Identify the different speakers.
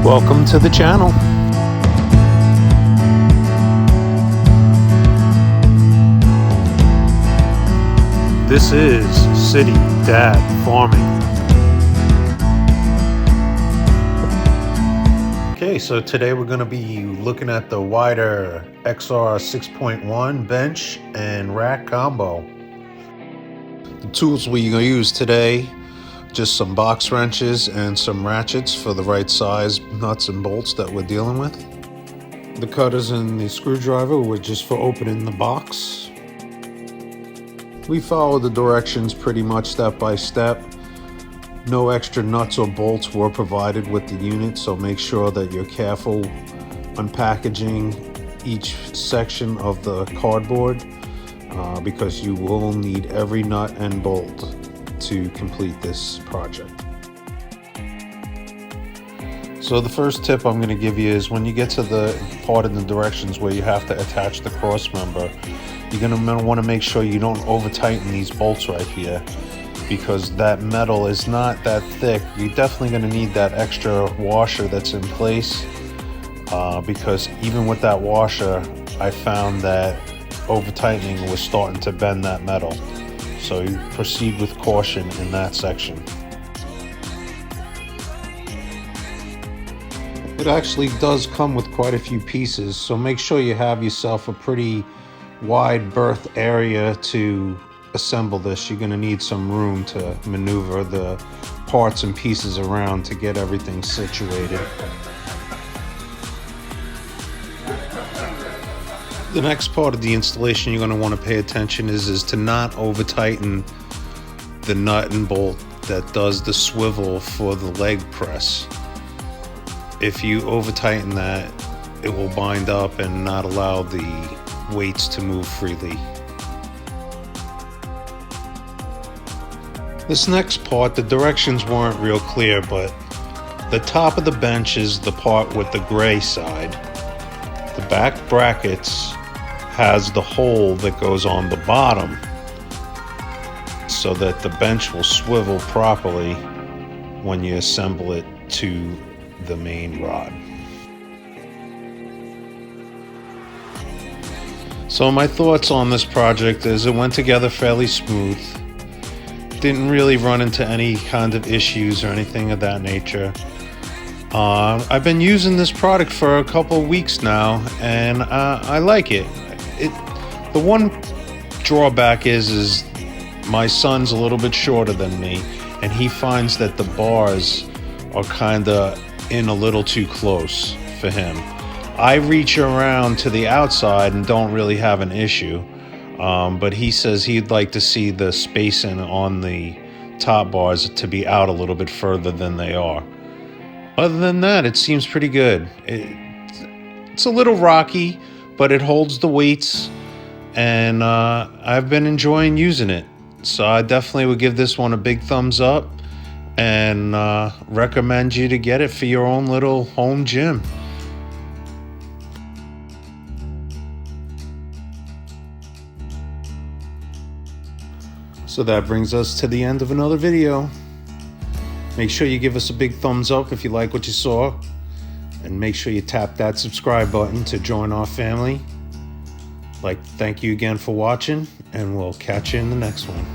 Speaker 1: Welcome to the channel. This is City Dad Farming. Okay, so today we're going to be looking at the Weider XR 6.1 bench and rack combo. The tools we're going to use today: just some box wrenches and some ratchets for the right size nuts and bolts that we're dealing with. The cutters and the screwdriver were just for opening the box. We followed the directions pretty much step by step. No extra nuts or bolts were provided with the unit, so make sure that you're careful unpackaging each section of the cardboard because you will need every nut and bolt to complete this project. So the first tip I'm going to give you is when you get to the part in the directions where you have to attach the cross member, you're going to want to make sure you don't over tighten these bolts right here, because that metal is not that thick. You're definitely going to need that extra washer that's in place, because even with that washer I found that over tightening was starting to bend that metal. So you proceed with caution in that section. It actually does come with quite a few pieces, so make sure you have yourself a pretty wide berth area to assemble this. You're going to need some room to maneuver the parts and pieces around to get everything situated. The next part of the installation you're going to want to pay attention is to not over tighten the nut and bolt that does the swivel for the leg press. If you over tighten that, it will bind up and not allow the weights to move freely. This next part, the directions weren't real clear, but the top of the bench is the part with the gray side. The back brackets has the hole that goes on the bottom so that the bench will swivel properly when you assemble it to the main rod. So my thoughts on this project is it went together fairly smooth. Didn't really run into any kind of issues or anything of that nature. I've been using this product for a couple of weeks now, and I like it. The one drawback is my son's a little bit shorter than me, and he finds that the bars are kind of in a little too close for him. I reach around to the outside and don't really have an issue, but he says he'd like to see the spacing on the top bars to be out a little bit further than they are. Other than that, it seems pretty good. It's a little rocky, but it holds the weights, and I've been enjoying using it. So I definitely would give this one a big thumbs up and recommend you to get it for your own little home gym. So that brings us to the end of another video. Make sure you give us a big thumbs up if you like what you saw, and make sure you tap that subscribe button to join our family. Thank you again for watching, and we'll catch you in the next one.